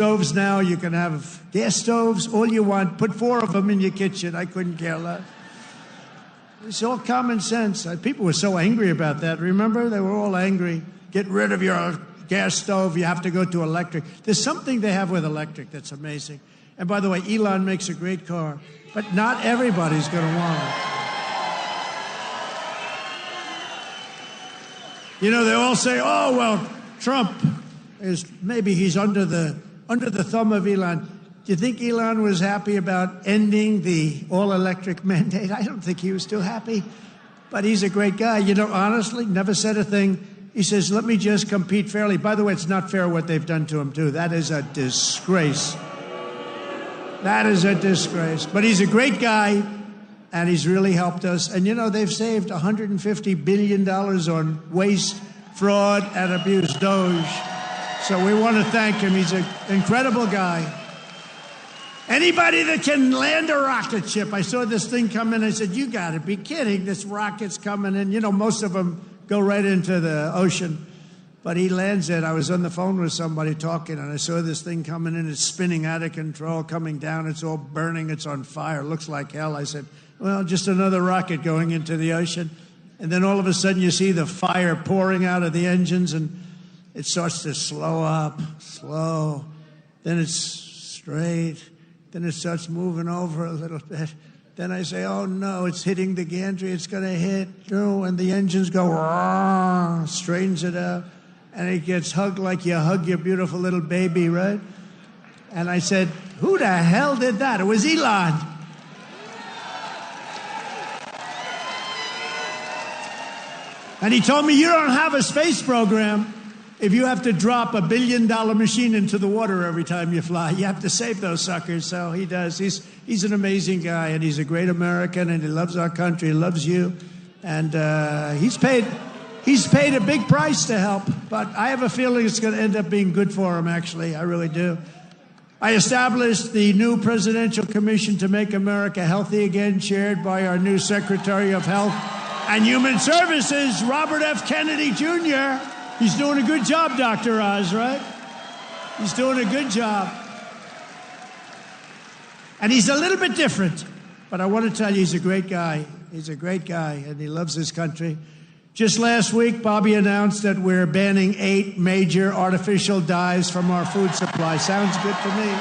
stoves now. You can have gas stoves, all you want. Put 4 of them in your kitchen. I couldn't care less. It's all common sense. People were so angry about that. Remember? They were all angry. Get rid of your gas stove. You have to go to electric. There's something they have with electric that's amazing. And by the way, Elon makes a great car, but not everybody's going to want it. You know, they all say, oh, well, Trump he's under the thumb of Elon. Do you think Elon was happy about ending the all-electric mandate? I don't think he was too happy, but he's a great guy. You know, honestly, never said a thing. He says, let me just compete fairly. By the way, it's not fair what they've done to him, too. That is a disgrace. That is a disgrace. But he's a great guy, and he's really helped us. And, you know, they've saved $150 billion on waste, fraud, and abuse, Doge. So we want to thank him. He's an incredible guy. Anybody that can land a rocket ship. I saw this thing come in. I said, you got to be kidding. This rocket's coming in. You know, most of them go right into the ocean. But he lands it. I was on the phone with somebody talking, and I saw this thing coming in. It's spinning out of control, coming down. It's all burning. It's on fire. It looks like hell. I said, well, just another rocket going into the ocean. And then all of a sudden you see the fire pouring out of the engines, and it starts to slow up, slow. Then it's straight. Then it starts moving over a little bit. Then I say, oh, no, it's hitting the gantry. It's going to hit. And the engines go, straightens it out. And it gets hugged like you hug your beautiful little baby, right? And I said, who the hell did that? It was Elon. And he told me, you don't have a space program if you have to drop $1 billion machine into the water every time you fly. You have to save those suckers. So he does. He's an amazing guy, and he's a great American, and he loves our country. He loves you. And he's paid a big price to help. But I have a feeling it's going to end up being good for him, actually. I really do. I established the new Presidential Commission to Make America Healthy Again, chaired by our new Secretary of Health and Human Services, Robert F. Kennedy, Jr. He's doing a good job, Dr. Oz, right? He's doing a good job. And he's a little bit different. But I want to tell you, he's a great guy. He's a great guy, and he loves his country. Just last week, Bobby announced that we're banning 8 major artificial dyes from our food supply. Sounds good to me.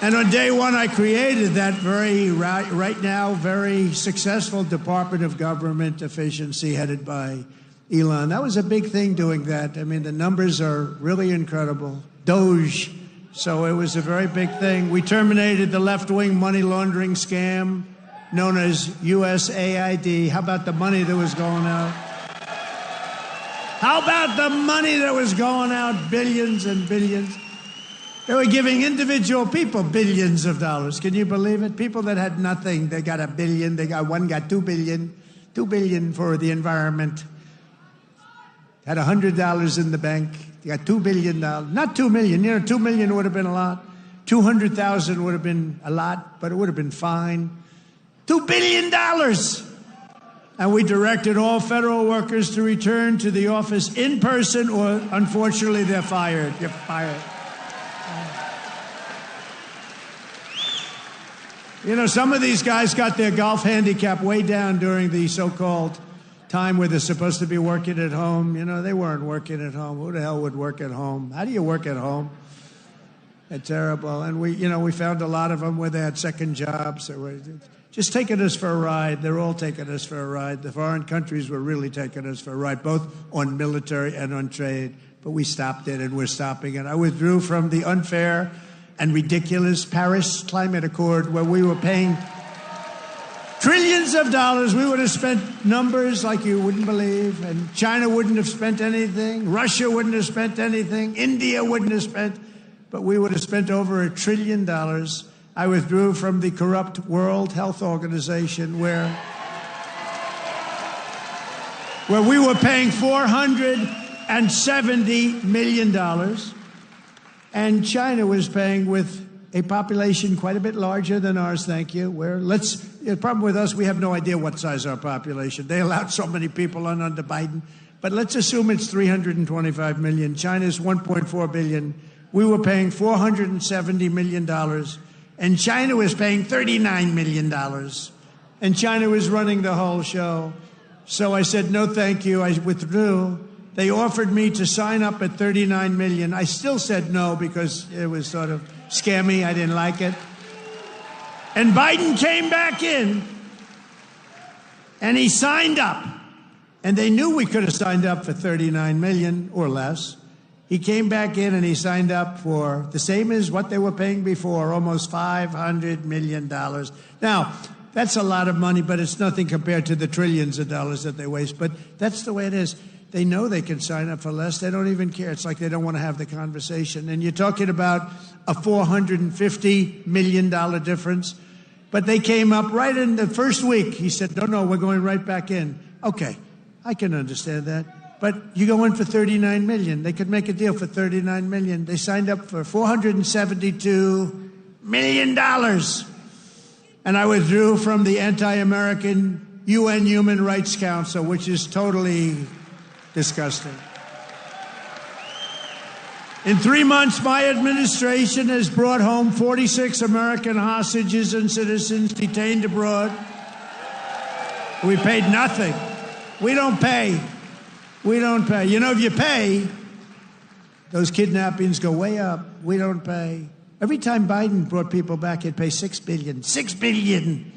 And on day one, I created that right now, very successful Department of Government Efficiency headed by Elon. That was a big thing doing that. I mean, the numbers are really incredible. Doge. So it was a very big thing. We terminated the left-wing money laundering scam known as USAID. How about the money that was going out? How about the money that was going out? Billions and billions. They were giving individual people billions of dollars. Can you believe it? People that had nothing, they got $1 billion. One got $2 billion. $2 billion for the environment. Had $100 in the bank. They got $2 billion. Not $2 million. You know, $2 million would have been a lot. 200,000 would have been a lot, but it would have been fine. $2 billion. And we directed all federal workers to return to the office in person, or unfortunately, they're fired. You're fired. You know, some of these guys got their golf handicap way down during the so-called time where they're supposed to be working at home. You know, they weren't working at home. Who the hell would work at home? How do you work at home? It's terrible. And we found a lot of them where they had second jobs. They were just taking us for a ride. They're all taking us for a ride. The foreign countries were really taking us for a ride, both on military and on trade. But we stopped it, and we're stopping it. I withdrew from the unfair and ridiculous Paris Climate Accord, where we were paying trillions of dollars. We would have spent numbers like you wouldn't believe, and China wouldn't have spent anything, Russia wouldn't have spent anything, India wouldn't have spent, but we would have spent over $1 trillion. I withdrew from the corrupt World Health Organization, where we were paying $470 million. And China was paying, with a population quite a bit larger than ours, thank you. The problem with us, we have no idea what size our population. They allowed so many people on under Biden. But let's assume it's 325 million. China's 1.4 billion. We were paying $470 million, and China was paying $39 million. And China was running the whole show. So I said, no, thank you. I withdrew. They offered me to sign up at $39 million. I still said no because it was sort of scammy. I didn't like it. And Biden came back in, and he signed up. And they knew we could have signed up for $39 million or less. He came back in and he signed up for the same as what they were paying before, almost $500 million. Now, that's a lot of money, but it's nothing compared to the trillions of dollars that they waste. But that's the way it is. They know they can sign up for less. They don't even care. It's like they don't want to have the conversation. And you're talking about a $450 million difference. But they came up right in the first week. He said, no, we're going right back in. Okay, I can understand that. But you go in for $39 million. They could make a deal for $39 million. They signed up for $472 million. And I withdrew from the anti-American UN Human Rights Council, which is totally disgusting. In 3 months, my administration has brought home 46 American hostages and citizens detained abroad. We paid nothing. We don't pay. We don't pay. You know, if you pay, those kidnappings go way up. We don't pay. Every time Biden brought people back, he'd pay $6 billion. $6 billion.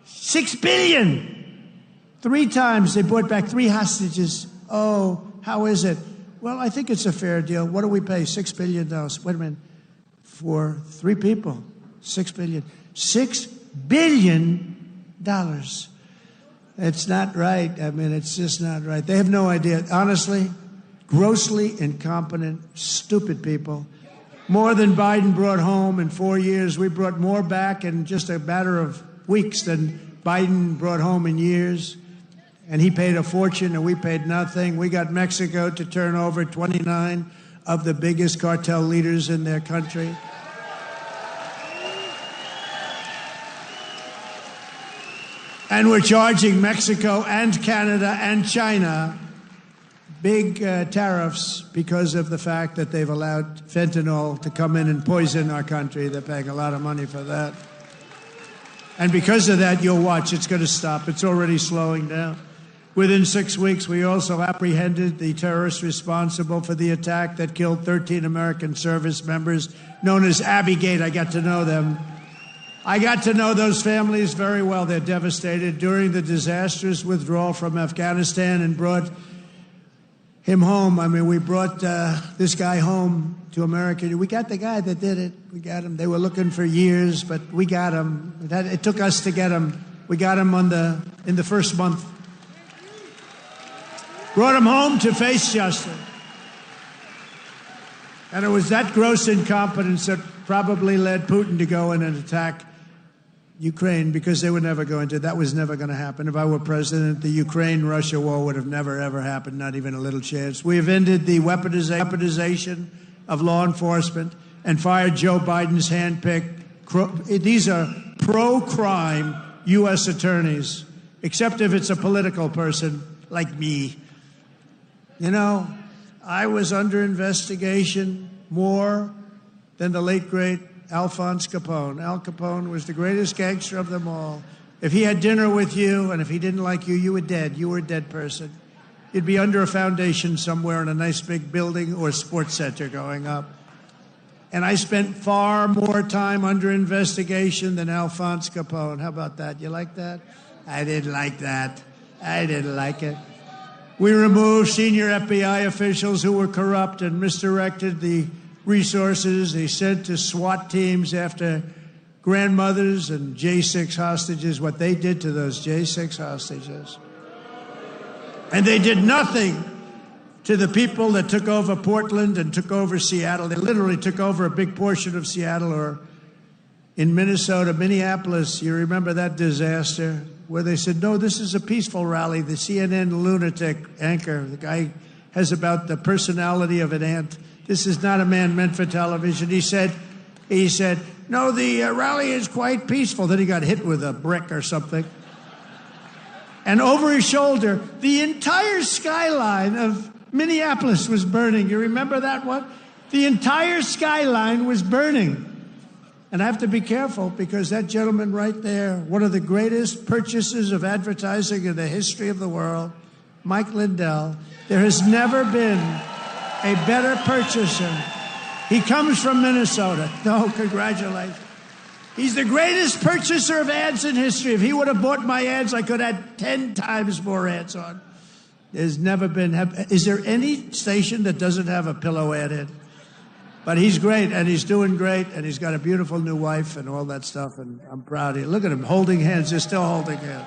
$6 billion. 3 times they brought back 3 hostages. Oh, how is it? Well, I think it's a fair deal. What do we pay? $6 billion. Wait a minute. For 3 people, $6 billion. $6 billion. It's not right. I mean, it's just not right. They have no idea. Honestly, grossly incompetent, stupid people. More than Biden brought home in 4 years. We brought more back in just a matter of weeks than Biden brought home in years. And he paid a fortune and we paid nothing. We got Mexico to turn over 29 of the biggest cartel leaders in their country. And we're charging Mexico and Canada and China big tariffs because of the fact that they've allowed fentanyl to come in and poison our country. They're paying a lot of money for that. And because of that, you'll watch, it's going to stop. It's already slowing down. Within 6 weeks, we also apprehended the terrorists responsible for the attack that killed 13 American service members, known as Abbeygate. I got to know them. I got to know those families very well. They're devastated. During the disastrous withdrawal from Afghanistan and brought him home. I mean, we brought this guy home to America. We got the guy that did it. We got him. They were looking for years, but we got him. It took us to get him. We got him in the first month. Brought him home to face justice. And it was that gross incompetence that probably led Putin to go in and attack Ukraine, because they were never going to. That was never going to happen. If I were president, the Ukraine-Russia war would have never, ever happened, not even a little chance. We have ended the weaponization of law enforcement and fired Joe Biden's handpicked. These are pro-crime U.S. attorneys, except if it's a political person like me. You know, I was under investigation more than the late, great Alphonse Capone. Al Capone was the greatest gangster of them all. If he had dinner with you and if he didn't like you, you were dead. You were a dead person. You'd be under a foundation somewhere in a nice big building or sports center going up. And I spent far more time under investigation than Alphonse Capone. How about that? You like that? I didn't like that. I didn't like it. We removed senior FBI officials who were corrupt and misdirected the resources they sent to SWAT teams after grandmothers and J6 hostages, what they did to those J6 hostages. And they did nothing to the people that took over Portland and took over Seattle. They literally took over a big portion of Seattle, or in Minnesota, Minneapolis. You remember that disaster where they said, no, this is a peaceful rally. The CNN lunatic anchor, the guy has about the personality of an ant. This is not a man meant for television. He said, no, the rally is quite peaceful. Then he got hit with a brick or something. And over his shoulder, the entire skyline of Minneapolis was burning. You remember that one? The entire skyline was burning. And I have to be careful because that gentleman right there, one of the greatest purchasers of advertising in the history of the world, Mike Lindell, there has never been a better purchaser. He comes from Minnesota. No, congratulations. He's the greatest purchaser of ads in history. If he would have bought my ads, I could have had 10 times more ads on. There's never been. Is there any station that doesn't have a pillow ad in? But he's great, and he's doing great, and he's got a beautiful new wife and all that stuff, and I'm proud of you. Look at him holding hands. They're still holding hands.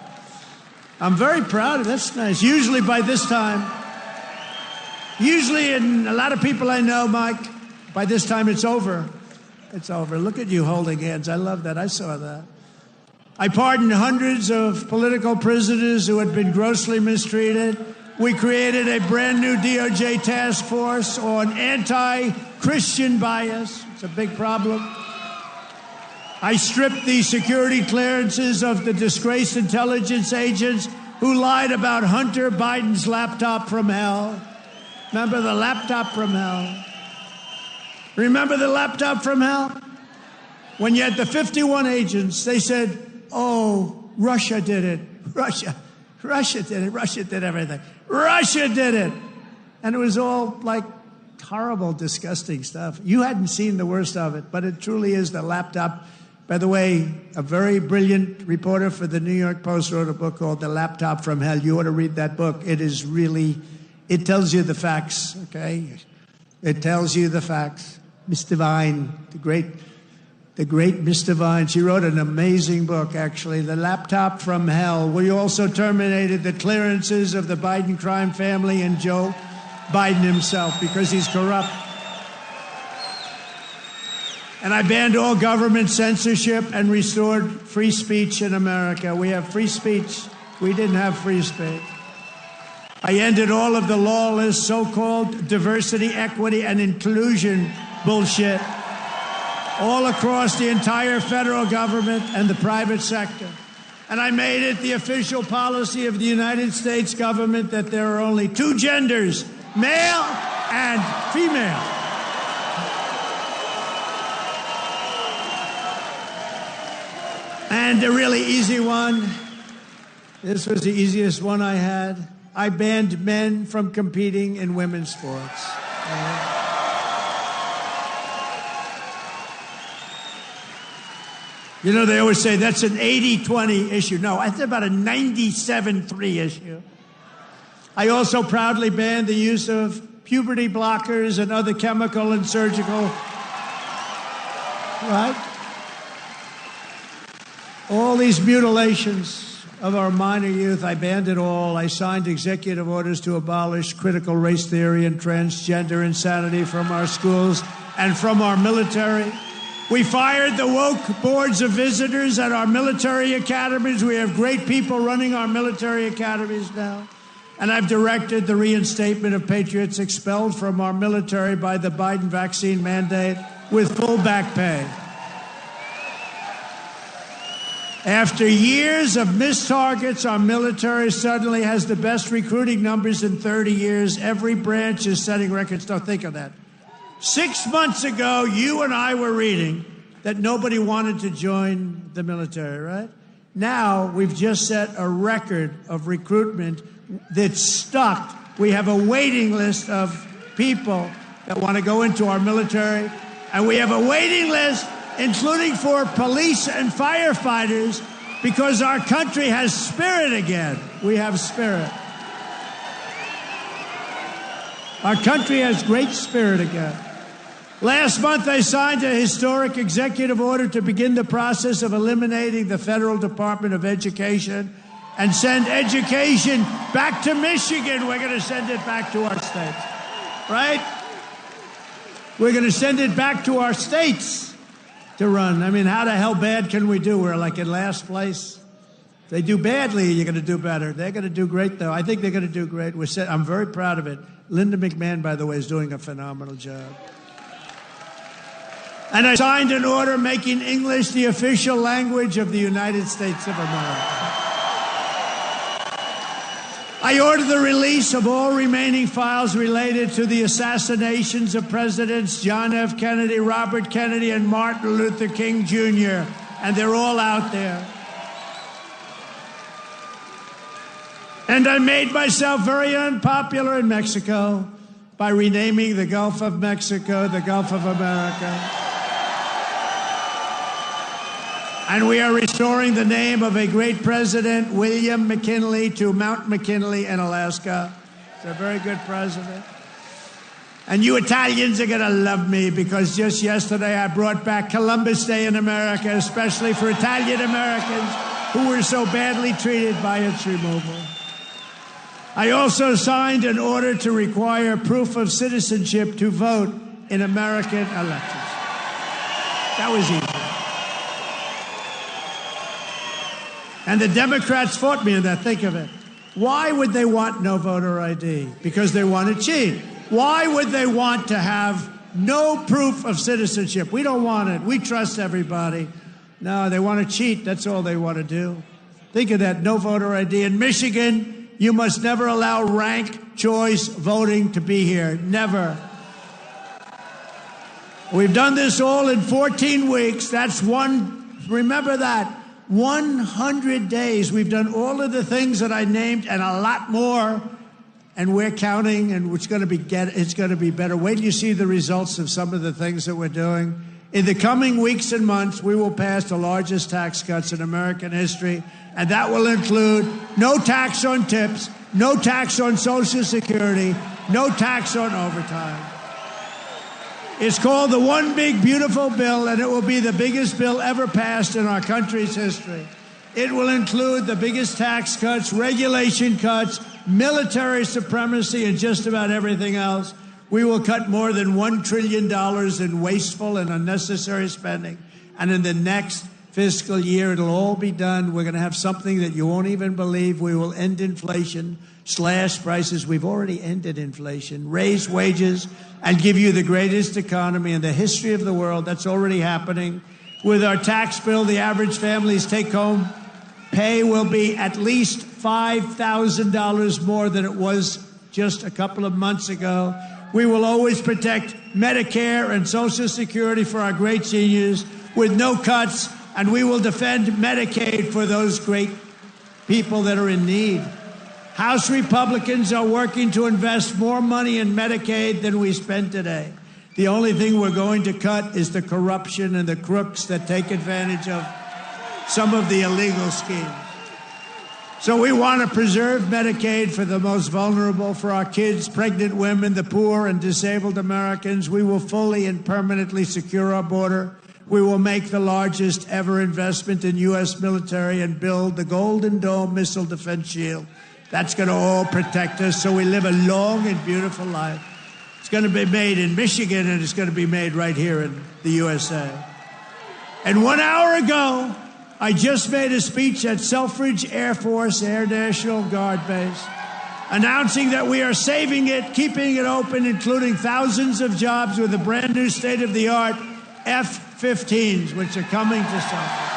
I'm very proud of it. That's nice. Usually by this time, and a lot of people I know, Mike, by this time it's over. It's over. Look at you holding hands. I love that. I saw that. I pardoned hundreds of political prisoners who had been grossly mistreated. We created a brand new DOJ task force on anti-Christian bias. It's a big problem. I stripped the security clearances of the disgraced intelligence agents who lied about Hunter Biden's laptop from hell. Remember the laptop from hell? Remember the laptop from hell? When you had the 51 agents, they said, oh, Russia did it. Russia did it. Russia did everything. Russia did it. And it was all like horrible, disgusting stuff. You hadn't seen the worst of it, but it truly is the laptop. By the way, a very brilliant reporter for the New York Post wrote a book called The Laptop from Hell. You ought to read that book. It is really, it tells you the facts, okay? It tells you the facts. Miss Devine, the great Miss Devine, she wrote an amazing book, actually, The Laptop from Hell. We also terminated the clearances of the Biden crime family and Joe Biden himself because he's corrupt. And I banned all government censorship and restored free speech in America. We have free speech. We didn't have free speech. I ended all of the lawless so-called diversity, equity, and inclusion bullshit all across the entire federal government and the private sector. And I made it the official policy of the United States government that there are only two genders, male and female. And a really easy one, this was the easiest one I had. I banned men from competing in women's sports. You know, they always say that's an 80-20 issue. No, it's about a 97-3 issue. I also proudly banned the use of puberty blockers and other chemical and surgical, right? All these mutilations of our minor youth, I banned it all. I signed executive orders to abolish critical race theory and transgender insanity from our schools and from our military. We fired the woke boards of visitors at our military academies. We have great people running our military academies now. And I've directed the reinstatement of patriots expelled from our military by the Biden vaccine mandate with full back pay. After years of missed targets, our military suddenly has the best recruiting numbers in 30 years. Every branch is setting records. Don't think of that. 6 months ago, you and I were reading that nobody wanted to join the military, right? Now, we've just set a record of recruitment that's stuck. We have a waiting list of people that want to go into our military. And we have a waiting list, including for police and firefighters, because our country has spirit again. We have spirit. Our country has great spirit again. Last month, I signed a historic executive order to begin the process of eliminating the Federal Department of Education and send education back to Michigan. We're going to send it back to our states, right? We're going to send it back to our states to run. I mean, how the hell bad can we do? We're like in last place. If they do badly, you're going to do better. They're going to do great, though. I think they're going to do great. I'm very proud of it. Linda McMahon, by the way, is doing a phenomenal job. And I signed an order making English the official language of the United States of America. I order the release of all remaining files related to the assassinations of Presidents John F. Kennedy, Robert Kennedy, and Martin Luther King Jr., and they're all out there. And I made myself very unpopular in Mexico by renaming the Gulf of Mexico the Gulf of America. And we are restoring the name of a great president, William McKinley, to Mount McKinley in Alaska. He's a very good president. And you Italians are going to love me because just yesterday I brought back Columbus Day in America, especially for Italian Americans who were so badly treated by its removal. I also signed an order to require proof of citizenship to vote in American elections. That was easy. And the Democrats fought me on that. Think of it. Why would they want no voter ID? Because they want to cheat. Why would they want to have no proof of citizenship? We don't want it. We trust everybody. No, they want to cheat. That's all they want to do. Think of that. No voter ID. In Michigan, you must never allow ranked choice voting to be here. Never. We've done this all in 14 weeks. That's one. Remember that. 100 days. We've done all of the things that I named and a lot more. And we're counting, and it's going to be better. Wait till you see the results of some of the things that we're doing. In the coming weeks and months, we will pass the largest tax cuts in American history, and that will include no tax on tips, no tax on Social Security, no tax on overtime. It's called the One Big Beautiful Bill, and it will be the biggest bill ever passed in our country's history. It will include the biggest tax cuts, regulation cuts, military supremacy, and just about everything else. We will cut more than $1 trillion in wasteful and unnecessary spending. And in the next fiscal year, it'll all be done. We're going to have something that you won't even believe. We will end inflation, slash prices. We've already ended inflation, raise wages, and give you the greatest economy in the history of the world. That's already happening. With our tax bill, the average family's take-home pay will be at least $5,000 more than it was just a couple of months ago. We will always protect Medicare and Social Security for our great seniors with no cuts, and we will defend Medicaid for those great people that are in need. House Republicans are working to invest more money in Medicaid than we spend today. The only thing we're going to cut is the corruption and the crooks that take advantage of some of the illegal schemes. So we want to preserve Medicaid for the most vulnerable, for our kids, pregnant women, the poor, and disabled Americans. We will fully and permanently secure our border. We will make the largest ever investment in U.S. military and build the Golden Dome missile defense shield. That's going to all protect us so we live a long and beautiful life. It's going to be made in Michigan, and it's going to be made right here in the USA. And 1 hour ago, I just made a speech at Selfridge Air Force Air National Guard Base, announcing that we are saving it, keeping it open, including thousands of jobs with the brand new state-of-the-art F-15s, which are coming to Selfridge.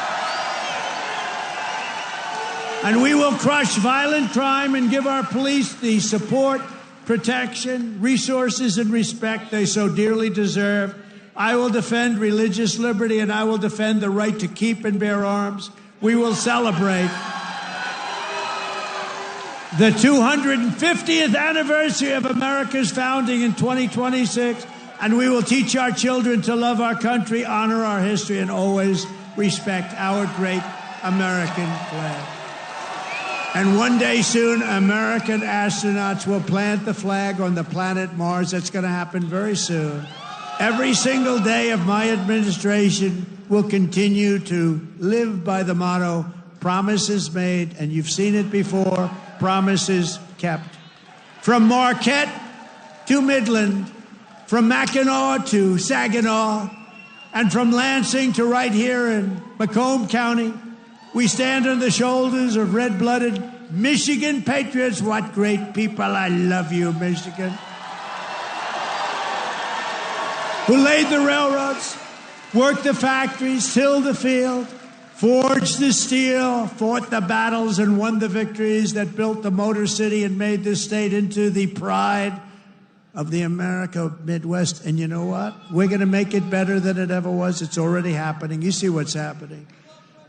And we will crush violent crime and give our police the support, protection, resources, and respect they so dearly deserve. I will defend religious liberty, and I will defend the right to keep and bear arms. We will celebrate the 250th anniversary of America's founding in 2026, and we will teach our children to love our country, honor our history, and always respect our great American flag. And one day soon, American astronauts will plant the flag on the planet Mars. That's going to happen very soon. Every single day of my administration will continue to live by the motto, promises made, and you've seen it before, promises kept. From Marquette to Midland, from Mackinac to Saginaw, and from Lansing to right here in Macomb County, we stand on the shoulders of red-blooded Michigan patriots. What great people. I love you, Michigan. Who laid the railroads, worked the factories, tilled the field, forged the steel, fought the battles, and won the victories that built the Motor City and made this state into the pride of the America Midwest. And you know what? We're going to make it better than it ever was. It's already happening. You see what's happening.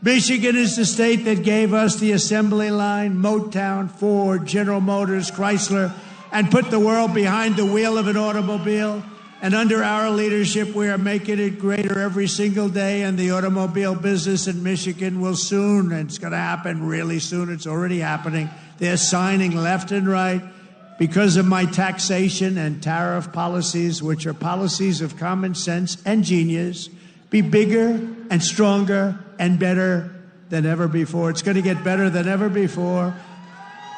Michigan is the state that gave us the assembly line, Motown, Ford, General Motors, Chrysler, and put the world behind the wheel of an automobile. And under our leadership, we are making it greater every single day. And the automobile business in Michigan will soon, and it's going to happen really soon. It's already happening. They're signing left and right because of my taxation and tariff policies, which are policies of common sense and genius, be bigger and stronger and better than ever before. It's going to get better than ever before.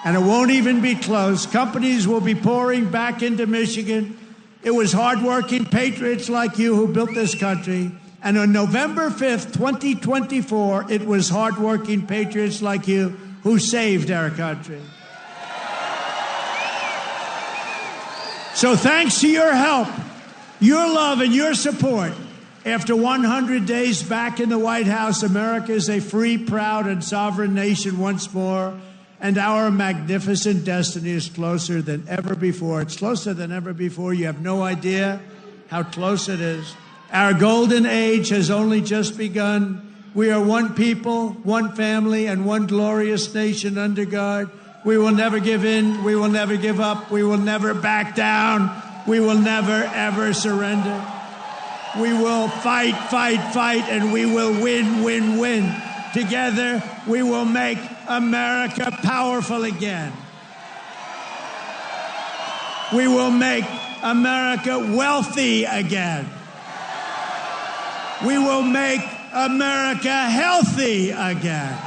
And it won't even be close. Companies will be pouring back into Michigan. It was hardworking patriots like you who built this country. And on November 5th, 2024, it was hardworking patriots like you who saved our country. So thanks to your help, your love, and your support, after 100 days back in the White House, America is a free, proud, and sovereign nation once more. And our magnificent destiny is closer than ever before. It's closer than ever before. You have no idea how close it is. Our golden age has only just begun. We are one people, one family, and one glorious nation under God. We will never give in. We will never give up. We will never back down. We will never, ever surrender. We will fight, fight, fight, and we will win, win, win. Together, we will make America powerful again. We will make America wealthy again. We will make America healthy again.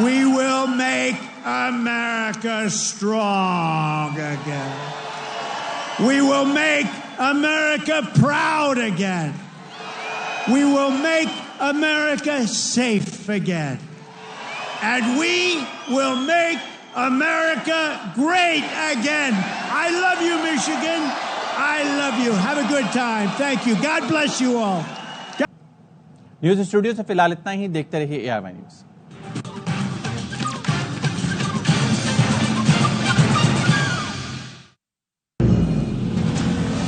We will make America strong again. We will make America proud again. We will make America safe again. And we will make America great again. I love you, Michigan. I love you. Have a good time. Thank you. God bless you all. News studio से फिलहाल इतना ही. देखते रहिए ARY news.